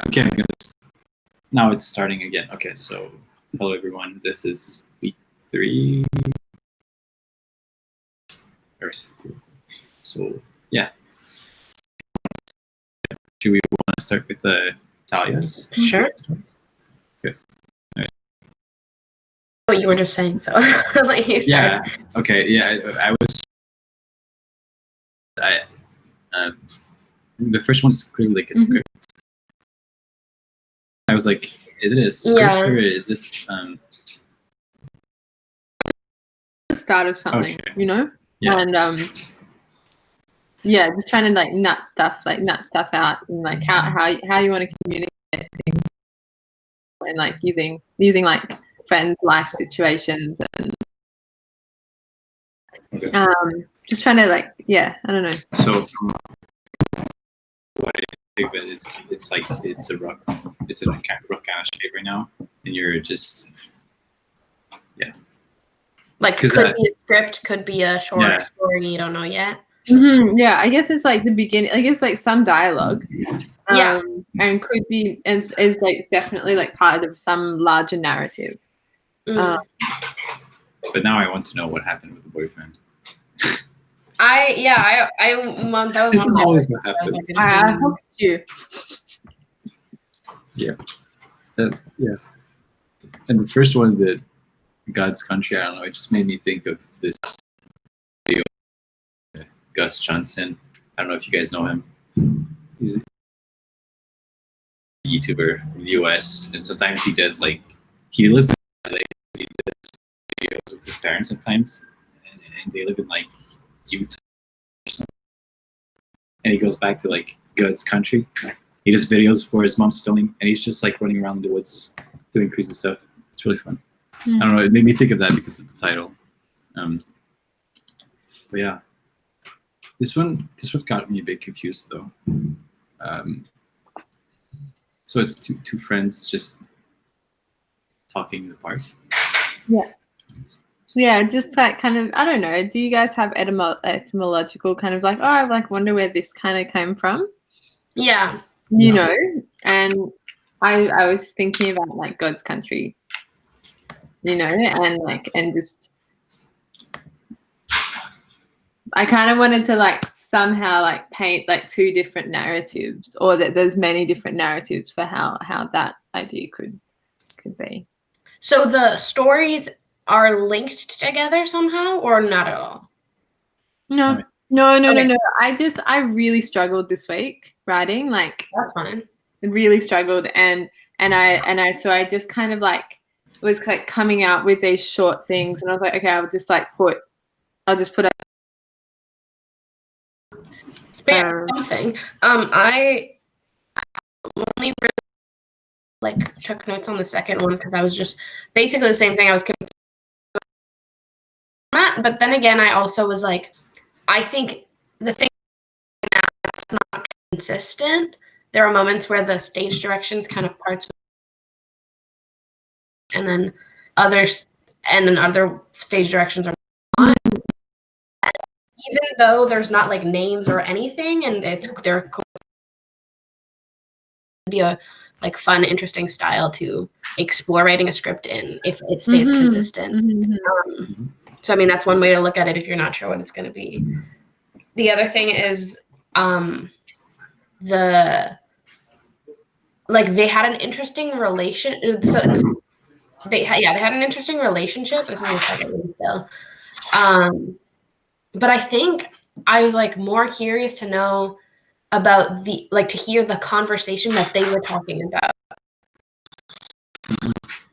Okay, now it's starting again. Okay, so hello everyone. This is week 3. So yeah, do we want to start with the Tahlia's? Sure. Okay. What you were just saying, so like you Yeah. started. Okay. Yeah, the first one's clearly like a script. I was like, is it a script or is it the start of something, okay. you know? Yeah. And yeah, just trying to like nut stuff out, and like how you want to communicate things, and like using like friends' life situations, and just trying to like, yeah, I don't know. So what I think of it is, it's like it's a rough kind of shape right now, and you're just Like could be a script, could be a short story. You don't know yet. Yeah, I guess it's like the beginning. I guess like some dialogue. And could be is like definitely like part of some larger narrative. But now I want to know what happened with the boyfriend. That was this is always what happens. I hope you. Yeah. Yeah. And the first one, the God's Country, I don't know, it just made me think of this video, Gus Johnson. I don't know if you guys know him. He's a YouTuber from the US, and sometimes he does like, he lives in LA, he does videos with his parents sometimes, and they live in like Utah or something. And he goes back to like God's Country. He does videos where his mom's filming, and he's just like running around in the woods doing crazy stuff. It's really fun. I don't know, it made me think of that because of the title. But yeah, this one got me a bit confused though. So it's two friends just talking in the park. Yeah, just like kind of, I don't know. Do you guys have etymological kind of like, oh, I like wonder where this kind of came from? Yeah. You know, and I was thinking about like God's Country, you know, and just I kind of wanted to like somehow like paint like 2 different narratives, or that there's many different narratives for how that idea could be. So the stories are linked together somehow, or not at all? No. I really struggled this week writing. Like, that's fine. Really struggled, and I just kind of like was like coming out with these short things, and I was like, okay, I'll just put up. Something. I only really like took notes on the second one because I was just basically the same thing. I was confused, but then again, I also was like, I think the thing that's not consistent. There are moments where the stage directions kind of parts, and then other stage directions are not. Even though there's not like names or anything, and there could be a like fun, interesting style to explore writing a script in if it stays consistent. So I mean, that's one way to look at it if you're not sure what it's going to be. The other thing is they had an interesting relation. So they had an interesting relationship. This is the second one still. But I think I was like more curious to know about to hear the conversation that they were talking about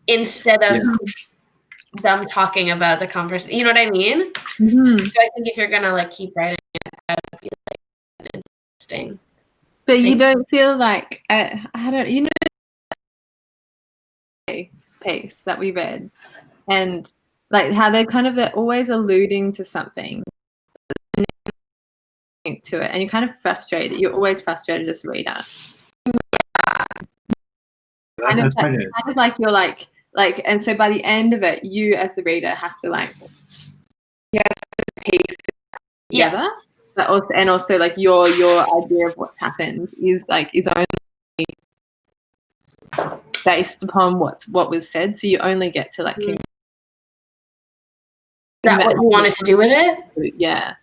instead of them talking about the conversation. You know what I mean? So I think if you're gonna like keep writing it, that would be like interesting. But you don't feel like I don't, you know, piece that we read, and like how they're always alluding to something to it, and you're kind of frustrated. You're always frustrated as a reader. Kind of like you're like, and so by the end of it, you as the reader have to like, you have to piece together. But also like your idea of what's happened is only based upon what was said. So you only get to like. Is that what you wanted to do with it? Yeah.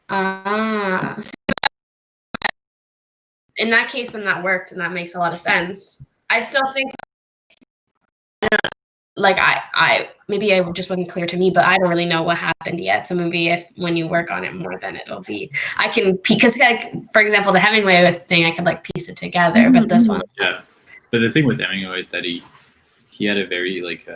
In that case, then that worked, and that makes a lot of sense. I still think, like, I maybe it just wasn't clear to me, but I don't really know what happened yet. So maybe when you work on it more, then it'll be. I can, because like, for example, the Hemingway thing, I could like piece it together, but this one. Yeah, but the thing with Hemingway is that he had a very like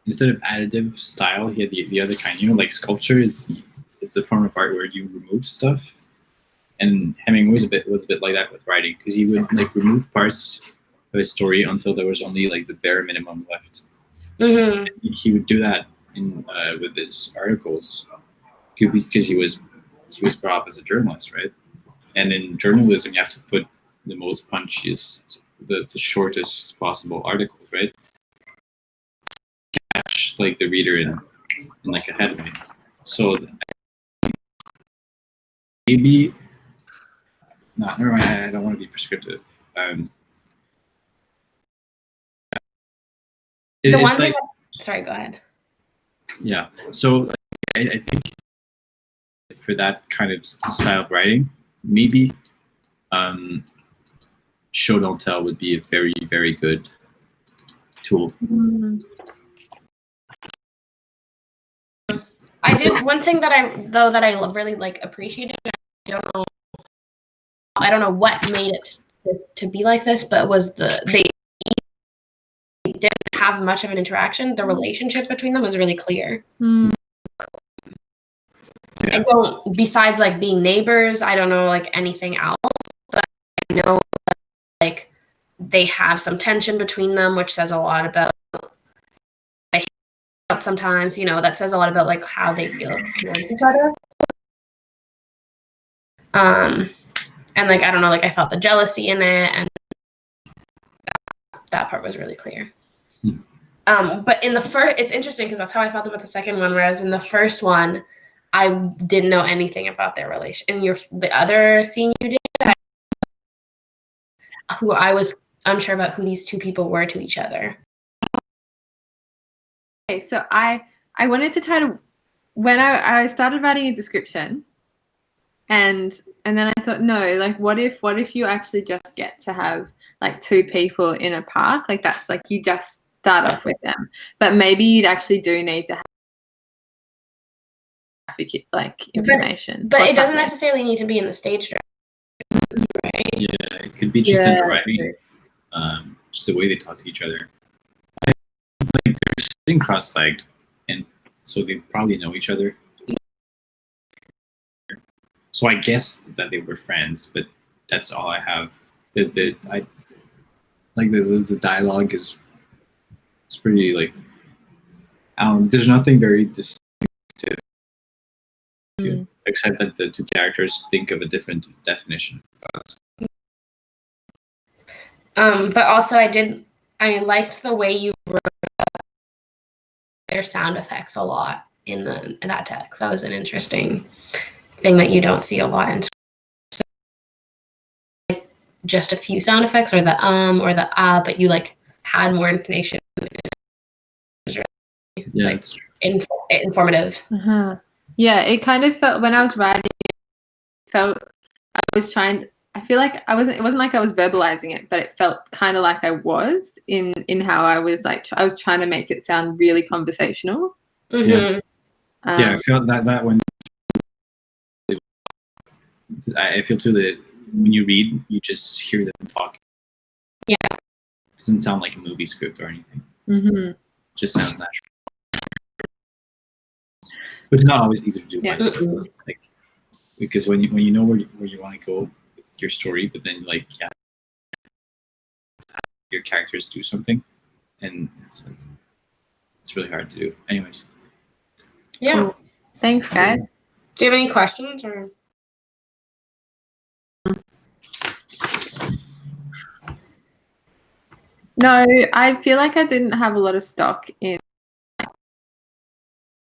instead of additive style, he had the other kind. You know, like sculpture is a form of art where you remove stuff, and Hemingway was a bit like that with writing, because he would like remove parts of his story until there was only like the bare minimum left. Mm-hmm. He would do that in with his articles, because he was brought up as a journalist, right? And in journalism, you have to put the most punchiest, the shortest possible articles, right? Catch like the reader in like a headline. So maybe, no, never mind. I don't want to be prescriptive. The one it's thing. like, Sorry, go ahead. yeah. So like, I think for that kind of style of writing, maybe show don't tell would be a very, very good tool. I did one thing that I really like appreciated. I don't know what made it to be like this, but was they didn't have much of an interaction. The relationship between them was really clear. I don't, besides like being neighbors, I don't know like anything else, but I know that, like, they have some tension between them, which says a lot about sometimes, you know, that says a lot about like how they feel towards each other. And like, I don't know, like I felt the jealousy in it, and that part was really clear. But in the first, it's interesting because that's how I felt about the second one, whereas in the first one, I didn't know anything about their relation. And the other scene you did, who I was unsure about who these two people were to each other. Okay, so I wanted to try to, when I started writing a description, and then I thought, no, like what if you actually just get to have like two people in a park, like that's like you just start off with them, but maybe you'd actually do need to have like information. But it doesn't necessarily need to be in the stage direction, right? Yeah, it could be just in the writing, just the way they talk to each other. Like they're sitting cross-legged, and so they probably know each other. So I guess that they were friends, but that's all I have. The dialogue is pretty like, there's nothing very distinctive, except that the two characters think of a different definition of us. But also I liked the way you wrote their sound effects a lot in that text. That was an interesting thing that you don't see a lot in scripts. Like just a few sound effects, or the or the but you like had more information. It was really, like informative. Yeah, it kind of felt, when I was writing, I feel like it wasn't like I was verbalizing it, but it felt kind of like I was in how I was like, I was trying to make it sound really conversational. Yeah, I felt that when, I feel too that when you read, you just hear them talk. Yeah, it doesn't sound like a movie script or anything. It just sounds natural, but it's not always easy to do. Yeah. Like, because when you know where you want to go with your story, but then like your characters do something, and it's really hard to do. Anyways. Yeah. Cool. Thanks, guys. Do you have any questions or? No, I feel like I didn't have a lot of stock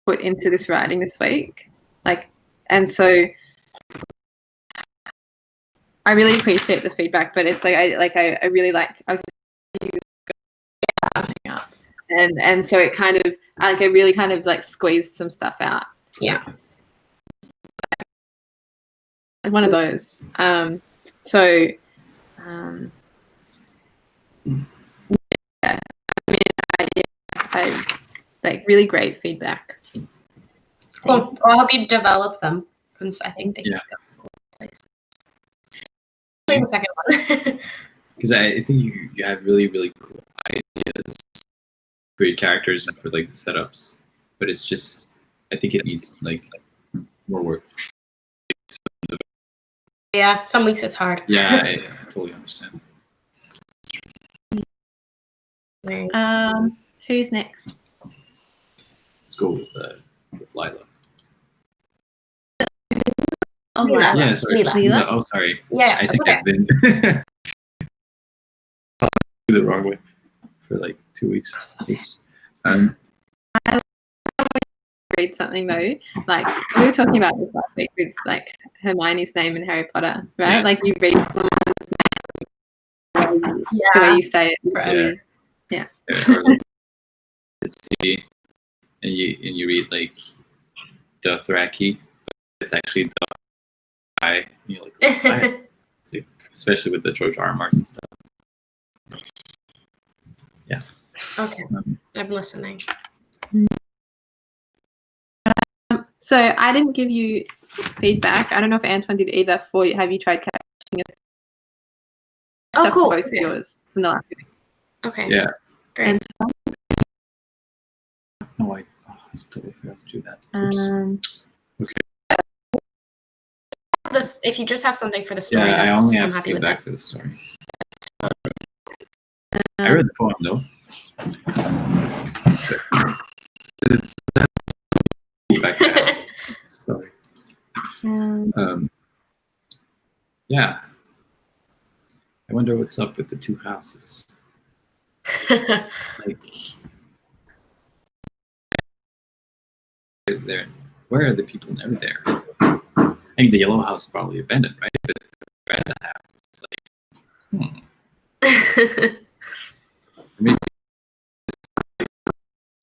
put into this writing this week, like, and so I really appreciate the feedback, but it's like I really like I was up, and so it kind of I really kind of like squeezed some stuff out. Yeah. Like one of those. So yeah, I mean, I like really great feedback. Cool. Well, I hope you develop them because I think they can go places. The second one. Because I think you have really, really cool ideas for your characters and for like the setups, but it's just I think it needs like more work. Yeah, some weeks it's hard. Yeah, I totally understand. Who's next? Let's go with Lila. Oh, Lila. Yeah, sorry. Lila? Oh, sorry. Yeah, I think okay. I've been the wrong way for like 2 weeks. Oops. Read something though. Like we were talking about this last week with like Hermione's name in Harry Potter, right? Yeah. Like you read someone's name, the way you say it. Yeah. Or like, see, and you read like Dothraki, but it's actually Dothraki. And you're like, why? See, especially with the George R. R. Martin stuff. Yeah. Okay. I'm listening. So I didn't give you feedback. I don't know if Antoine did either. For you, have you tried catching it? Oh, cool. Both of yours from the last few weeks. Okay. Yeah. Great. No, I totally forgot to do that. Oops. If you just have something for the story, Yeah, I only I'm have happy with feedback that. for the story. I read the poem though. It's feedback I have. Sorry. Yeah. I wonder what's up with the two houses. Like, where are the people never there? I mean, the yellow house is probably abandoned, right? But the red house, like, maybe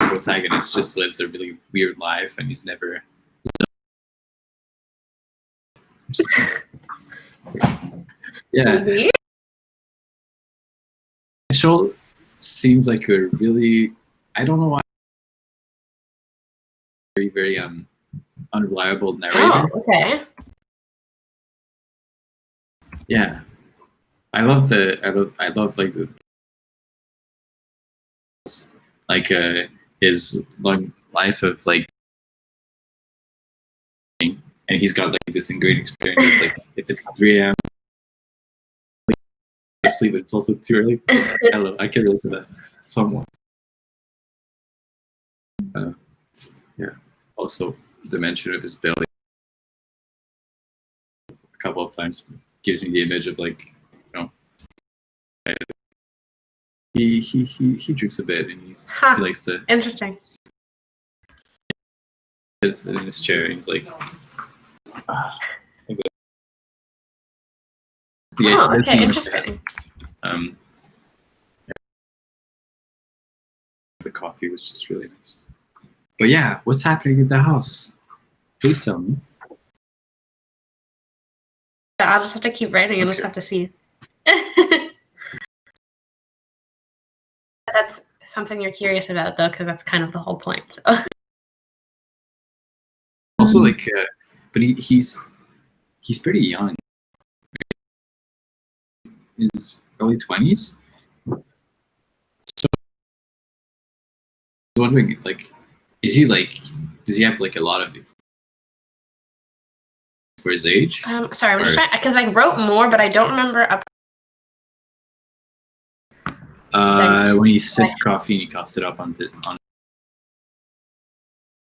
the protagonist just lives a really weird life, and he's never. Yeah. Maybe. Show seems like a really, I don't know why, very, very unreliable narrator. Oh, okay. Yeah, I love like the his long life of like, and he's got like this ingrained experience. Like if it's 3 a.m. I sleep, but it's also too early. I can relate to that somewhat. Yeah. Also, the mention of his belly a couple of times gives me the image of like, he drinks a bit and he likes to Interesting. sit in his chair and he's like, okay, interesting. The coffee was just really nice. But yeah, what's happening in the house? Please tell me. I'll just have to keep writing and just have to see. That's something you're curious about, though, because that's kind of the whole point. So. Also, like, but he's pretty young. His early 20s. So I was wondering, like, does he have like a lot of for his age? Sorry, I'm just trying because I wrote more, but I don't remember. When he sipped coffee and he tossed it up on.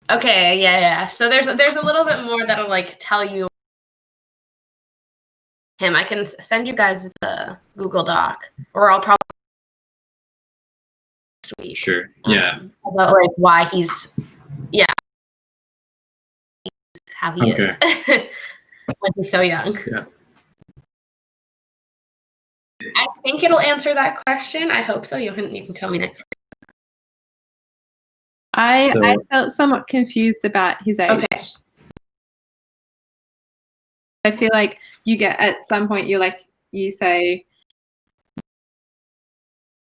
Okay, yeah. So there's a little bit more that'll like tell you him. I can send you guys the Google Doc, or I'll probably next week. Sure. Yeah. About like why he's how he is when he's so young. Yeah. think it'll answer that question. I hope so. You can tell me next. I felt somewhat confused about his age. Okay. I feel like you get at some point you say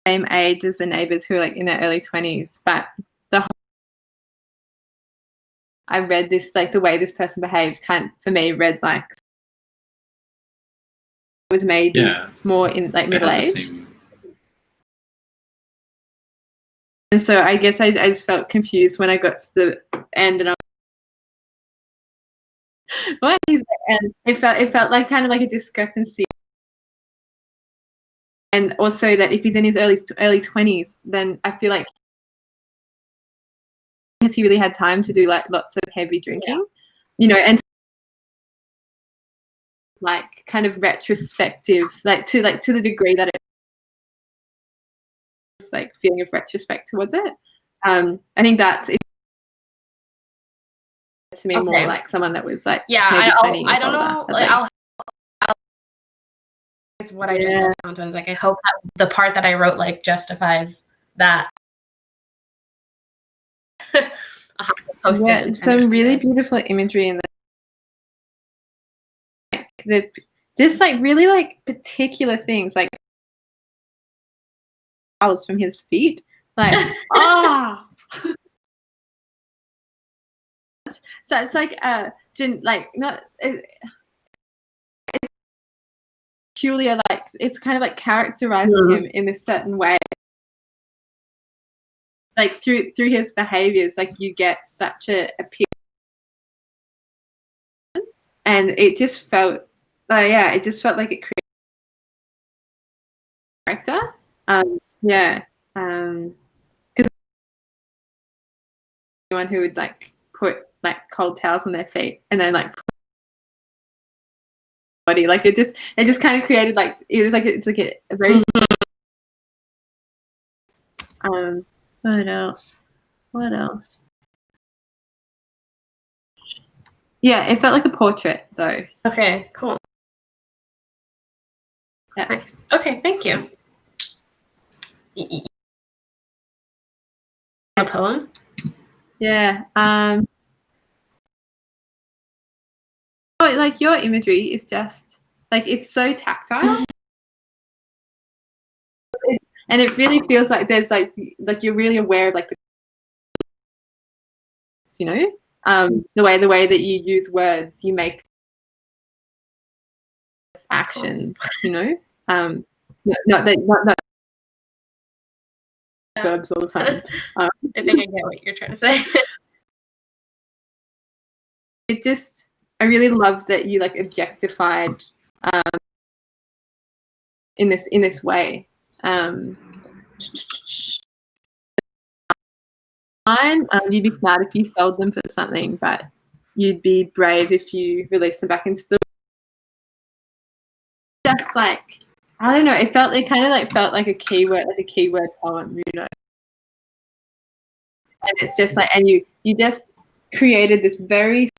same age as the neighbors who are like in their early 20s, but I read this, like the way this person behaved for me read like it was maybe more in like middle aged. And so I guess I just felt confused when I got to the end, and what is it? And it felt like kind of like a discrepancy. And also that if he's in his early 20s, then I feel like has he really had time to do like lots of heavy drinking, and like kind of retrospective, like to the degree that it's like feeling of retrospect towards it. I think that's it to me more like someone that was like maybe 20 years I don't know. Like, is what I just said to Antoine is like I hope that the part that I wrote like justifies that. Some really beautiful imagery in the just like really like particular things like from his feet, like so it's like like not it's peculiar, like it's kind of like characterizes him in this certain way. Like through his behaviors, like you get such a appeal, and it just felt, it just felt like it created character. Because anyone who would like put like cold towels on their feet and then like body, like it just kind of created like it's like a very. What else? Yeah, it felt like a portrait though. Okay, cool. Yes. Nice. Okay, thank you. A poem? Yeah. Like your imagery is just like it's so tactile. And it really feels like there's like you're really aware of like the the way that you use words, you make actions, not verbs all the time. I think I get what you're trying to say. I really love that you like objectified in this way. You'd be smart if you sold them for something, but you'd be brave if you released them back into the. That's like, I don't know. It kind of like felt like a keyword poem, And it's just like, and you just created this very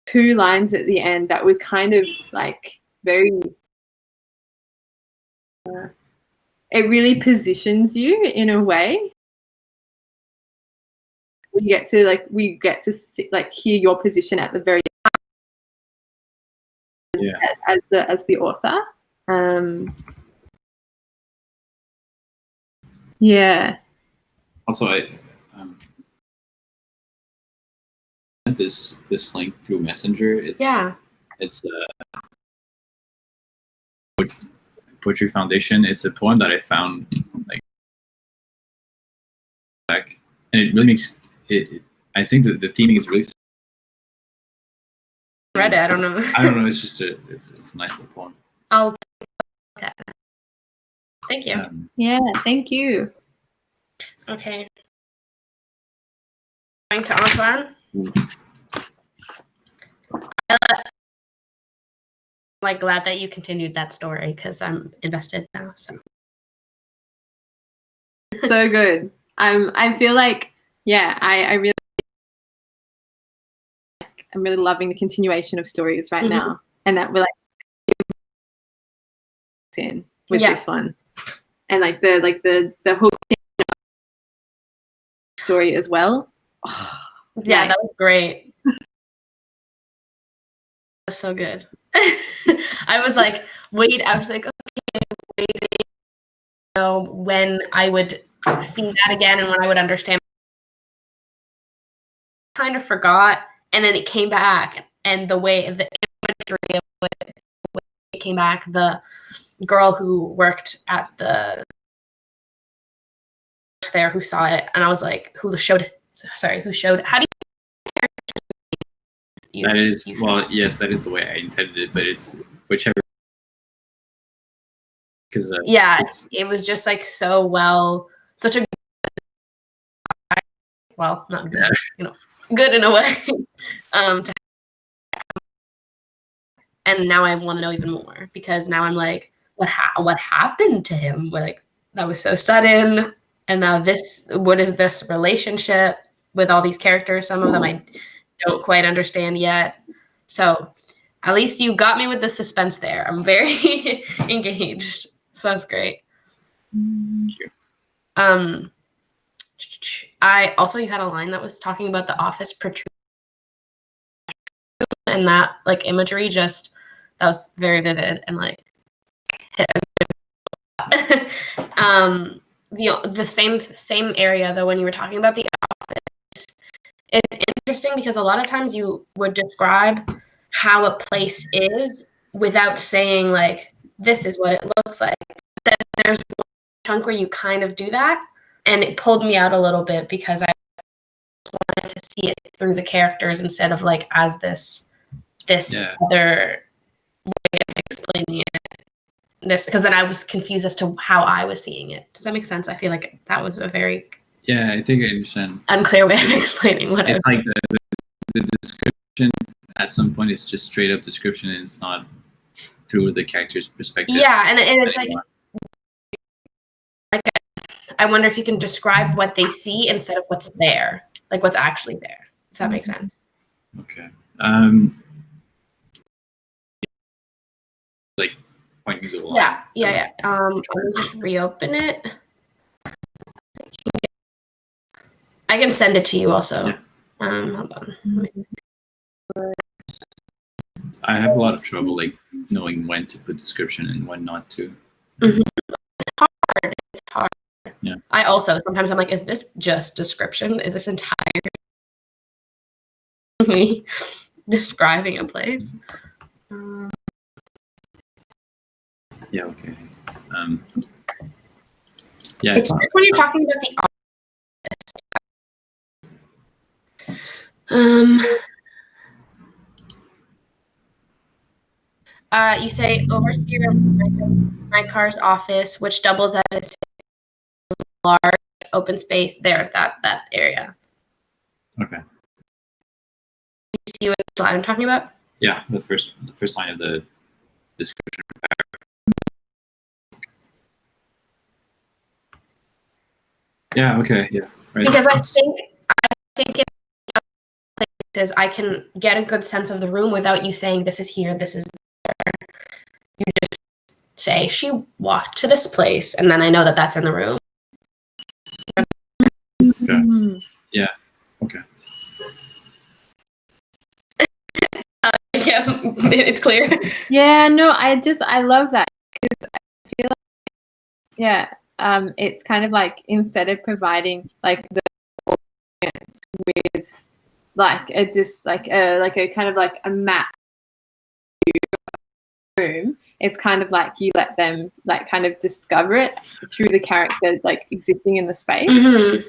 2 lines at the end that was kind of like very. It really positions you in a way. We get to see, like hear your position at the very as the author. Yeah. Also, I sent this link through Messenger. It's Poetry Foundation. It's a poem that I found like back, and it really makes it. I think that the theming is really. Read it. I don't know. It's just it's a nice little poem. I'll look at it. Thank you. Yeah, thank you. Okay. Going to Antoine. I'm like glad that you continued that story because I'm invested now. So good. I feel like I really. I'm really loving the continuation of stories right now, and that we're like in with Yeah. this one, and like the hook story as well. Oh, Yeah, that was great. That's so good. I was like, okay, waiting, you know, when I would see that again and when I would understand. Kind of forgot, and then it came back, and the way the imagery of it came back, the girl who worked at the there who saw it, and I was like, who showed how do you That is, well, yes, that is the way I intended it, but it's whichever. Because yeah, it was just like so well, such a well, not good, you know, good in a way. And now I want to know even more because now I'm like, what happened to him? Like, that was so sudden. And now what is this relationship with all these characters? Some of them I don't quite understand yet. So at least you got me with the suspense there. I'm very engaged. So that's great. Thank you. You had a line that was talking about the office protrusion, and that like imagery that was very vivid and like hit the same area though. When you were talking about the office, it's interesting because a lot of times you would describe how a place is without saying like this is what it looks like. Then there's one chunk where you kind of do that, and it pulled me out a little bit because I wanted to see it through the characters instead of like as this other way of explaining it. Because then I was confused as to how I was seeing it. Does that make sense? I feel like that was a very I think I understand. Unclear way of explaining what it's like the description at some point is just straight up description and it's not through the character's perspective. Yeah, and it's like I wonder if you can describe what they see instead of what's there, like what's actually there. If that makes sense. Okay. Like pointing to the line. Yeah. Let me just reopen it. I can send it to you also. Yeah. Hold on. I have a lot of trouble like knowing when to put description and when not to. Mm-hmm. It's hard. Yeah. I also sometimes I'm like, is this just description? Is this entire me describing a place? Yeah. Okay. It's when you're talking about the you say overseer of my car's office, which doubles as a large open space there, that area. Okay. You see what slide I'm talking about? Yeah, the first line of the description. Yeah. Okay. Yeah. Right. Because I think in places I can get a good sense of the room without you saying this is here, this is there. You just say she walked to this place, and then I know that that's in the room. Okay. Yeah. Okay. Yeah, it's clear. Yeah, no, I love that because I feel like, it's kind of like instead of providing like the audience with like a kind of like a map room, it's kind of like you let them like kind of discover it through the character like existing in the space. Mm-hmm.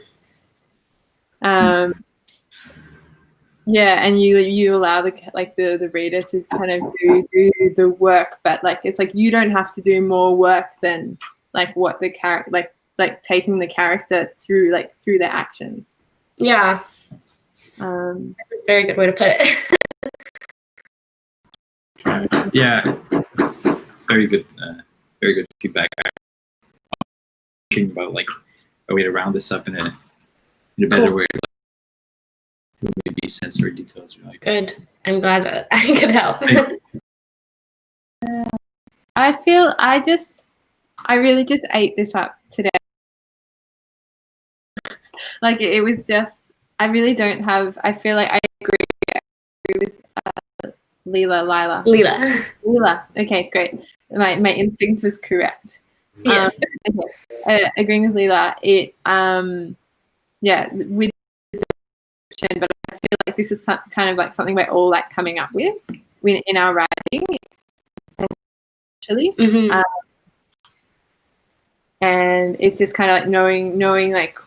Yeah, and you allow the reader to kind of do the work, but like it's like you don't have to do more work than like what the character like taking the character through their actions. Yeah. That's a very good way to put it. Yeah, it's very good feedback. I'm thinking about like a way to round this up in a better way. Maybe sensory details. Good. I'm glad that I could help. I really just ate this up today. Like it was just, I really don't have, I feel like I agree with Lila. Okay, great. My instinct was correct. Yes. Okay. Agreeing with Lila, it yeah, with description, but I feel like this is kind of like something we're all like coming up with in our writing, actually. Mhm. And it's just kind of like knowing like,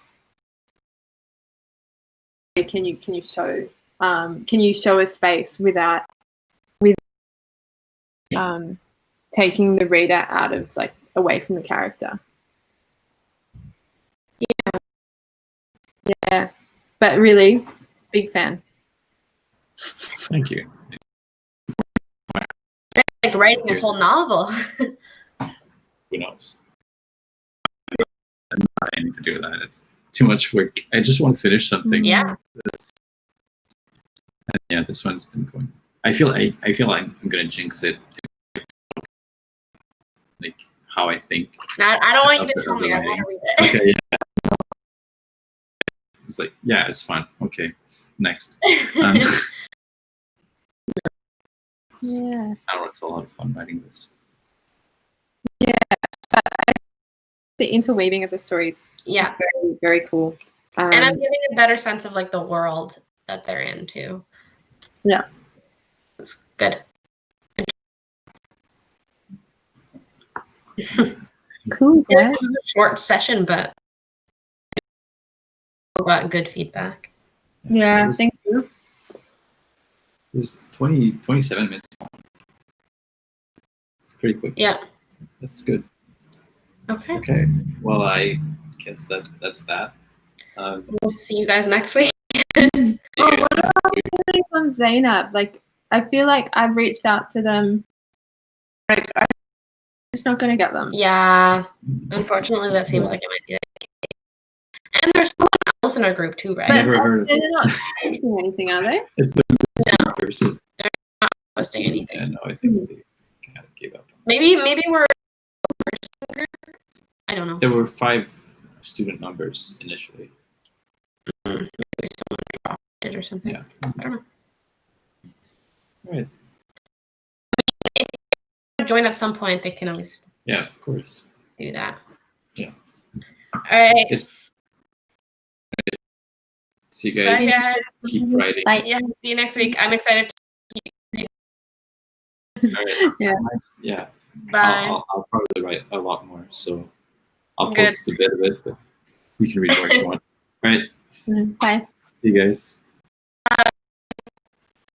can you show a space without taking the reader out of like away from the character. Yeah, but really big fan. Thank you. Like writing a whole novel. Who knows? I'm not aiming to do that. It's too much work. I just want to finish something. Yeah. And yeah, this one's been going. I feel like I'm gonna jinx it. Like how I think. I don't want you to tell me. I want to read it. Okay, yeah. It's like, yeah, it's fun. Okay, next. Yeah. I don't know, it's a lot of fun writing this. Yeah, the interweaving of the stories. Yeah. Is very, very cool. And I'm getting a better sense of like the world that they're in too. Yeah. It's good. Cool. Yeah, it was a short session, but I got good feedback. Yeah, thank you. It was 27 minutes long. It's pretty quick. Yeah. That's good. Okay. Okay. Well, I guess that's that. We'll see you guys next week. What about on Zainab? Like, I feel like I've reached out to them. Like, I'm just not going to get them. Yeah. Unfortunately, that seems like it might be the case. And there's someone else in our group too, right? But Never heard of they're it. not posting anything, are they? It's the No. person. Posting anything. Yeah, no, I think they kind of gave up. Maybe we're a person group. I don't know. There were 5 student numbers initially. Maybe someone dropped it or something. Yeah. I don't know. All right. If you join at some point, they can always Yeah, of course. do that. Yeah. All right. See you guys. Bye, guys. Keep writing. Bye. Yeah. See you next week. I'm excited. All right. Yeah. Yeah. Bye. I'll probably write a lot more, so I'll Good. post a bit of it, but you can read more if you want. All right. Bye. See you guys.